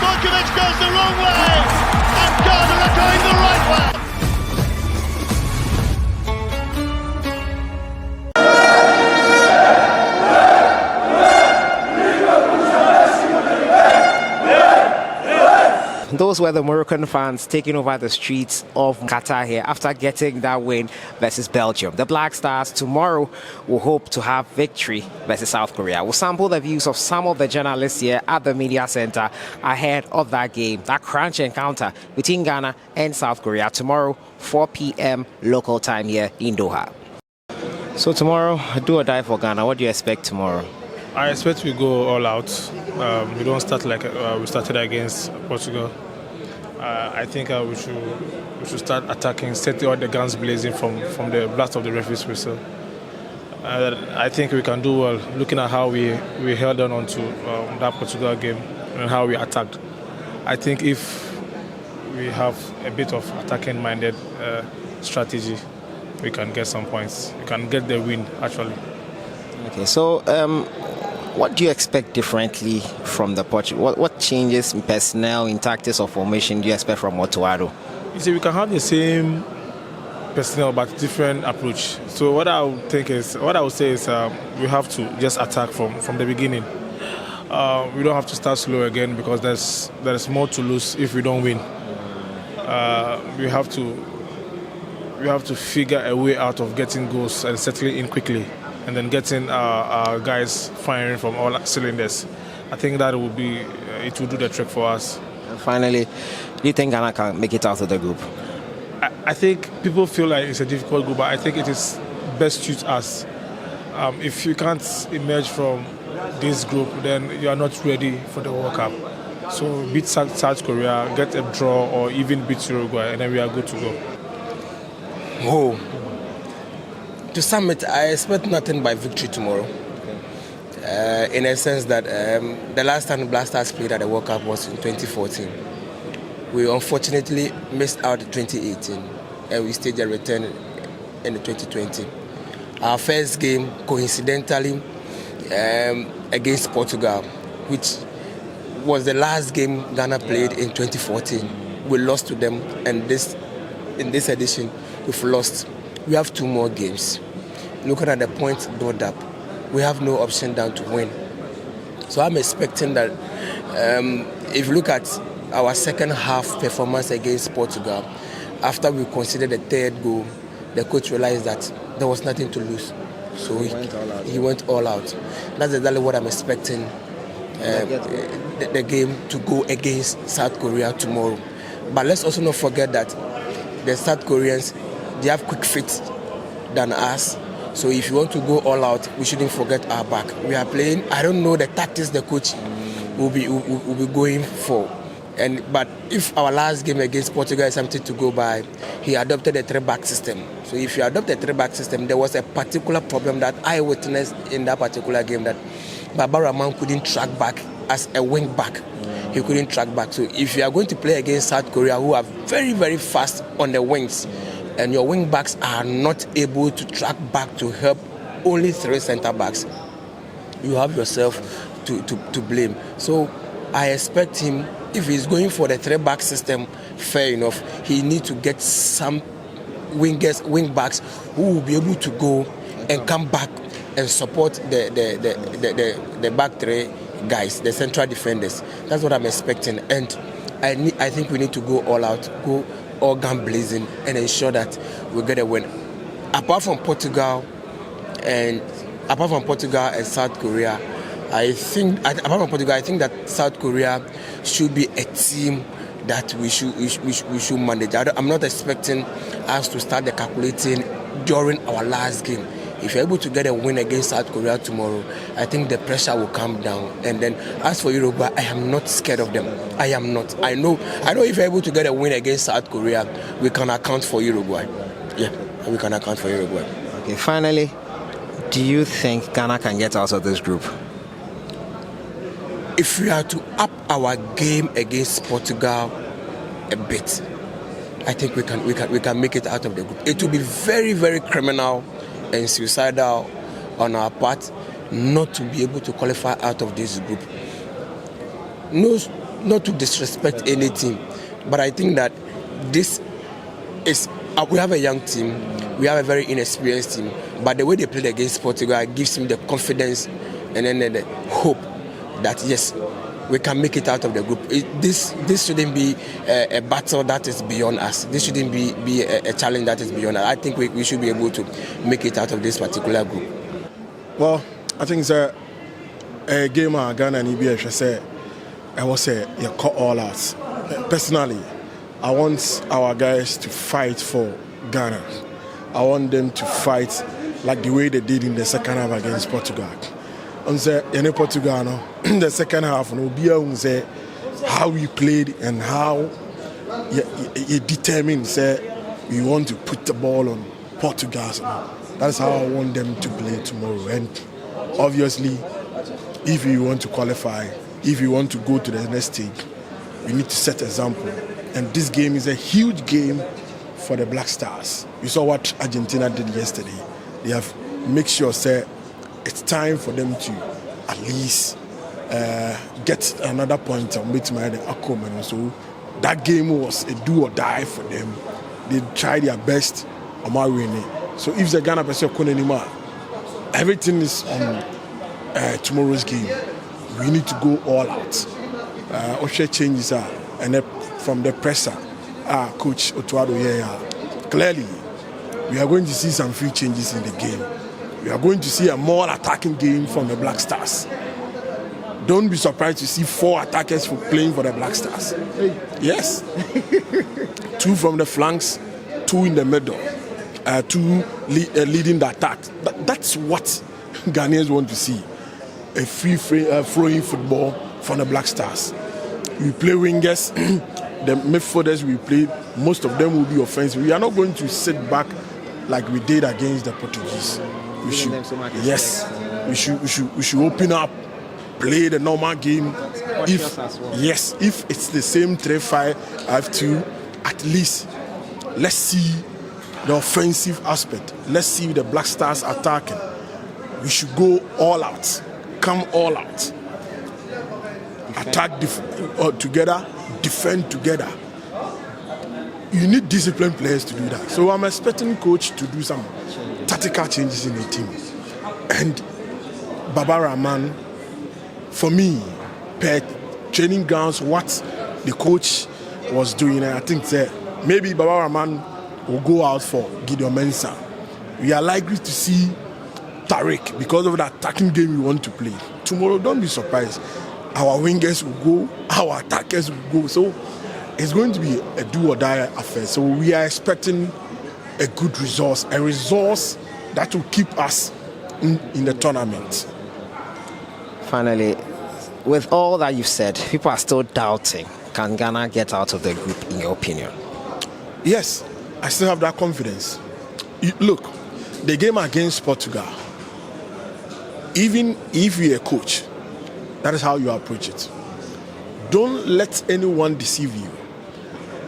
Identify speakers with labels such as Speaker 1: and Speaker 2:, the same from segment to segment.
Speaker 1: Stojkovic goes the wrong way, and Ghana are going the right way.
Speaker 2: Those were the Moroccan fans taking over the streets of Qatar here after getting that win versus Belgium. The Black Stars tomorrow will hope to have victory versus South Korea. We'll sample the views of some of the journalists here at the media center ahead of that game, that crunch encounter between Ghana and South Korea tomorrow, 4 p.m. local time here in Doha. So tomorrow, do or die for Ghana. What do you expect tomorrow?
Speaker 3: I expect we go all out. We don't start like we started against Portugal. I think we should start attacking, setting all the guns blazing from the blast of the referee's whistle. I think we can do well, looking at how we held on to that Portugal game and how we attacked. I think if we have a bit of attacking-minded strategy, we can get some points. We can get the win, actually.
Speaker 2: Okay, so what do you expect differently from the Portugal? What changes in personnel, in tactics or formation do you expect from Otuado?
Speaker 3: You see, we can have the same personnel but different approach. So what I would say is we have to just attack from the beginning. We don't have to start slow again because there's more to lose if we don't win. We have to figure a way out of getting goals and settling in quickly, and then getting our guys firing from all cylinders. I think that will do the trick for us.
Speaker 2: And finally, do you think Ghana can make it out of the group?
Speaker 3: I think people feel like it's a difficult group, but I think it is best suits us. If you can't emerge from this group, then you are not ready for the World Cup. So beat South Korea, get a draw, or even beat Uruguay, and then we are good to go.
Speaker 4: Oh. To sum it, I expect nothing but victory tomorrow. In a sense that the last time the Black Stars played at the World Cup was in 2014. We unfortunately missed out in 2018 and we staged a return in 2020. Our first game, coincidentally, against Portugal, which was the last game Ghana played in 2014. We lost to them, and in this edition, we've lost. We have 2 more games. Looking at the points build up, we have no option than to win. So I'm expecting that if you look at our second half performance against Portugal, after we considered the third goal, the coach realized that there was nothing to lose. So he went all out. That's exactly what I'm expecting the game to go against South Korea tomorrow. But let's also not forget that the South Koreans, they have quick feet than us. So if you want to go all out, we shouldn't forget our back. We are playing, I don't know the tactics the coach will be going for. But if our last game against Portugal is something to go by, he adopted a 3-back system. So if you adopt a 3-back system, there was a particular problem that I witnessed in that particular game, that Baba Rahman couldn't track back as a wing back. He couldn't track back. So if you are going to play against South Korea, who are very, very fast on the wings, and your wing backs are not able to track back to help only 3 center backs, you have yourself to blame. So I expect him, if he's going for the 3-back system, fair enough, he needs to get some wing backs who will be able to go and come back and support the back 3 guys, the central defenders. That's what I'm expecting, and I think we need to go all out, go all gun blazing, and ensure that we get a win. Apart from Portugal and South Korea, I think that South Korea should be a team that we should manage. I'm not expecting us to start the calculating during our last game. If you're able to get a win against South Korea tomorrow, I think the pressure will come down. And then as for Uruguay, I am not scared of them. I am not. I know if you're able to get a win against South Korea, we can account for Uruguay. Yeah, we can account for Uruguay.
Speaker 2: Okay, finally, do you think Ghana can get out of this group?
Speaker 4: If we are to up our game against Portugal a bit, I think we can make it out of the group. It will be very, very criminal and suicidal on our part not to be able to qualify out of this group. No not to disrespect any team, but I think that this is we have a young team, we have a very inexperienced team, but the way they played against Portugal gives me the confidence and then the hope that yes, we can make it out of the group. This shouldn't be a battle that is beyond us. This shouldn't be a challenge that is beyond us. I think we should be able to make it out of this particular group.
Speaker 5: Well, I think it's a game of Ghana and EBS. I was you cut all out. Personally, I want our guys to fight for Ghana. I want them to fight like the way they did in the second half against Portugal. On the Portugal, in the second half, say how we played and how you determined. Say we want to put the ball on Portugal. That's how I want them to play tomorrow. And obviously, if you want to qualify, if you want to go to the next stage, we need to set example. And this game is a huge game for the Black Stars. You saw what Argentina did yesterday. They have make sure say it's time for them to at least get another point and meet my Aquaman. So that game was a do or die for them. They tried their best on my winning. So if the Ghana person couldn't anymore, everything is on tomorrow's game. We need to go all out. Oshe changes are and from the presser, Coach Otuado clearly we are going to see some few changes in the game. We are going to see a more attacking game from the Black Stars. Don't be surprised to see 4 attackers playing for the Black Stars. Yes. 2 from the flanks, 2 in the middle, 2 leading the attack. That's what Ghanaians want to see. A free-flowing football from the Black Stars. We play wingers, the midfielders we play, most of them will be offensive. We are not going to sit back like we did against the Portuguese. We should, yes, we should open up, play the normal game. If it's the same 3-5-2, at least let's see the offensive aspect. Let's see the Black Stars attacking. We should go all out, come all out, attack together, defend together. You need disciplined players to do that. So I'm expecting coach to do some tactical changes in the team. And Baba Rahman, for me, per training grounds, what the coach was doing, I think that maybe Baba Rahman will go out for Gideon Mensah. We are likely to see Tariq because of the attacking game we want to play. Tomorrow, don't be surprised. Our wingers will go, our attackers will go. So it's going to be a do or die affair. So we are expecting a good resource, a resource that will keep us in the tournament.
Speaker 2: Finally, with all that you've said, people are still doubting. Can Ghana get out of the group, in your opinion?
Speaker 5: Yes, I still have that confidence. Look, the game against Portugal, even if you're a coach, that is how you approach it. Don't let anyone deceive you.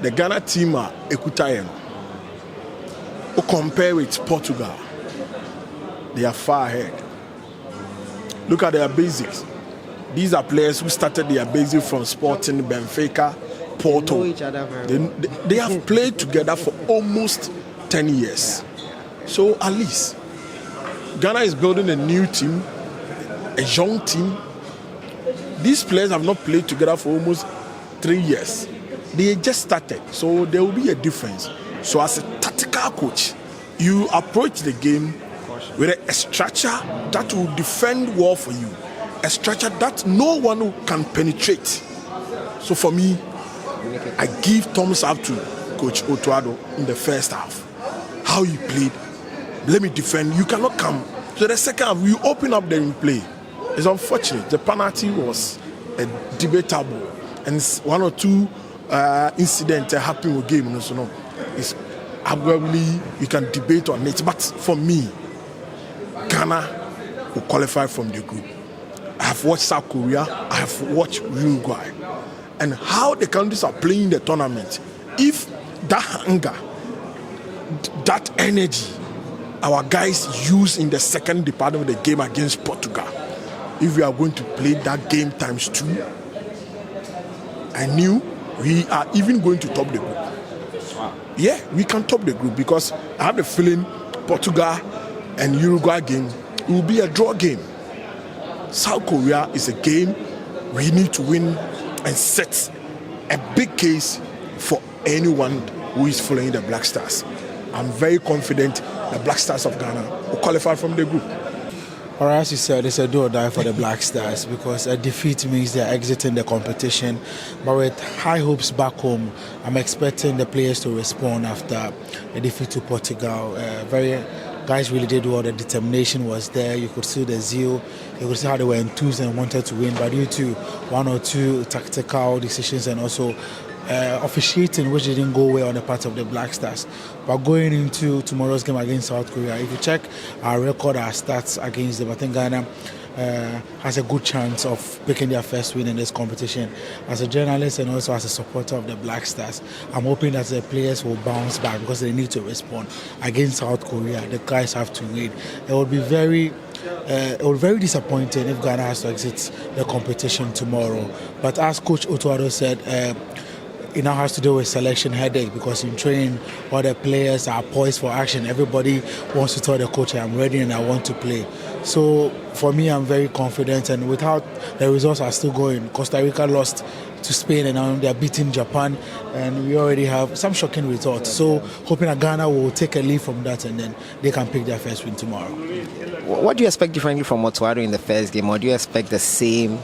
Speaker 5: The Ghana team are QATAR. Who compare with Portugal, they are far ahead. Look at their basics. These are players who started their basics from Sporting, Benfica, Porto. They have played together for almost 10 years. So at least Ghana is building a new team, a young team. These players have not played together for almost 3 years. They just started, so there will be a difference. So as a tactical coach, you approach the game with a structure that will defend well for you, a structure that no one can penetrate. So for me, I give thumbs up to Coach Otuado in the first half. How he played, let me defend, you cannot come. So the second half, you open up, then you play. It's unfortunate. The penalty was debatable, and 1 or 2 incidents happened with game. So it's arguably you can debate on it. But for me, Ghana will qualify from the group. I have watched South Korea. I have watched Uruguay, and how the countries are playing the tournament. If that hunger, that energy, our guys use in the second department of the game against Portugal. If we are going to play that game times 2, I knew we are even going to top the group.
Speaker 2: Wow.
Speaker 5: Yeah, we can top the group because I have the feeling Portugal and Uruguay game will be a draw game. South Korea is a game we need to win and set a big case for anyone who is following the Black Stars. I'm very confident the Black Stars of Ghana will qualify from the group.
Speaker 6: Or as you said, it's a do or die for the Black Stars because a defeat means they're exiting the competition. But with high hopes back home, I'm expecting the players to respond after the defeat to Portugal. Guys really did well. The determination was there. You could see the zeal. You could see how they were enthused and wanted to win. But due to one or two tactical decisions and also officiating, which didn't go well on the part of the Black Stars. But going into tomorrow's game against South Korea, if you check our record, our stats against them, I think Ghana has a good chance of picking their first win in this competition. As a journalist and also as a supporter of the Black Stars, I'm hoping that the players will bounce back because they need to respond. Against South Korea, the guys have to win. It will be very disappointing if Ghana has to exit the competition tomorrow. But as Coach Otuado said, it now has to do with selection headache because in training, all the players are poised for action. Everybody wants to tell the coach, I'm ready and I want to play. So for me, I'm very confident, and without the results are still going. Costa Rica lost to Spain and now they're beating Japan, and we already have some shocking results. So hoping that Ghana will take a lead from that and then they can pick their first win tomorrow.
Speaker 2: What do you expect differently from Otuado in the first game, or do you expect the same?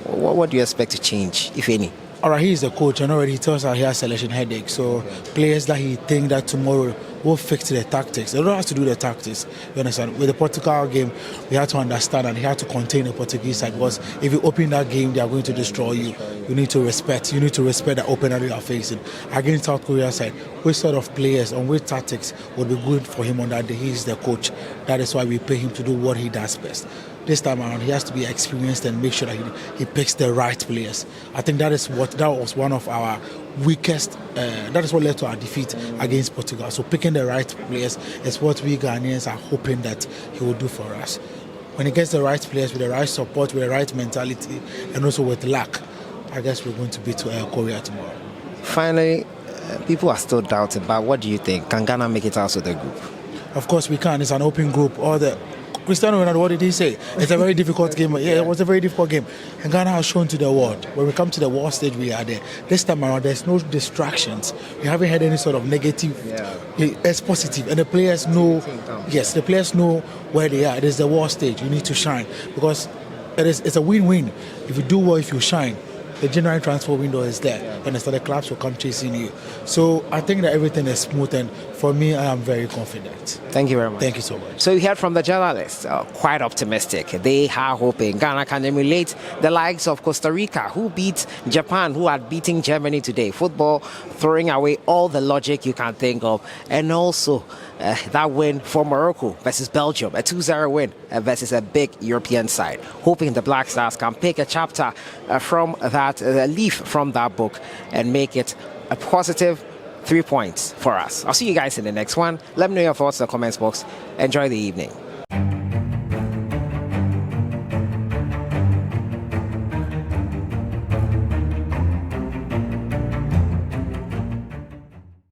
Speaker 2: What do you expect to change, if any?
Speaker 6: All right, he's the coach, and already he tells us he has selection headache. So players that he think that tomorrow will fix the tactics. They don't have to do the tactics. You understand? With the Portugal game, we had to understand and he had to contain the Portuguese side because if you open that game, they are going to destroy you. You need to respect. You need to respect the opener you are facing. Against South Korea side, which sort of players and which tactics would be good for him on that day? He's the coach. That is why we pay him to do what he does best. This time around, he has to be experienced and make sure that he picks the right players. I think that was one of our weakest. That is what led to our defeat against Portugal. So picking the right players is what we Ghanaians are hoping that he will do for us. When he gets the right players with the right support, with the right mentality, and also with luck, I guess we're going to beat Korea tomorrow.
Speaker 2: Finally, people are still doubting, but what do you think? Can Ghana make it out of the group?
Speaker 6: Of course we can. It's an open group. Cristiano Ronaldo, what did he say? It's a very difficult game. Yeah, it was a very difficult game. And Ghana has shown to the world. When we come to the world stage, we are there. This time around, there's no distractions. We haven't had any sort of negative. It's positive. And the players know, yes, the players know where they are. It is the world stage. You need to shine. Because it's a win-win. If you do well, if you shine, the January transfer window is there, and the clubs will come chasing you. So I think that everything is smooth, and for me, I am very confident.
Speaker 2: Thank you very much.
Speaker 6: Thank you so much.
Speaker 2: So you heard from the journalists, quite optimistic. They are hoping Ghana can emulate the likes of Costa Rica, who beat Japan, who are beating Germany today. Football throwing away all the logic you can think of, and also that win for Morocco versus Belgium, a 2-0 win versus a big European side. Hoping the Black Stars can pick a chapter from that, a leaf from that book, and make it a positive 3 points for us. I'll see you guys in the next one. Let me know your thoughts in the comments box. Enjoy the evening.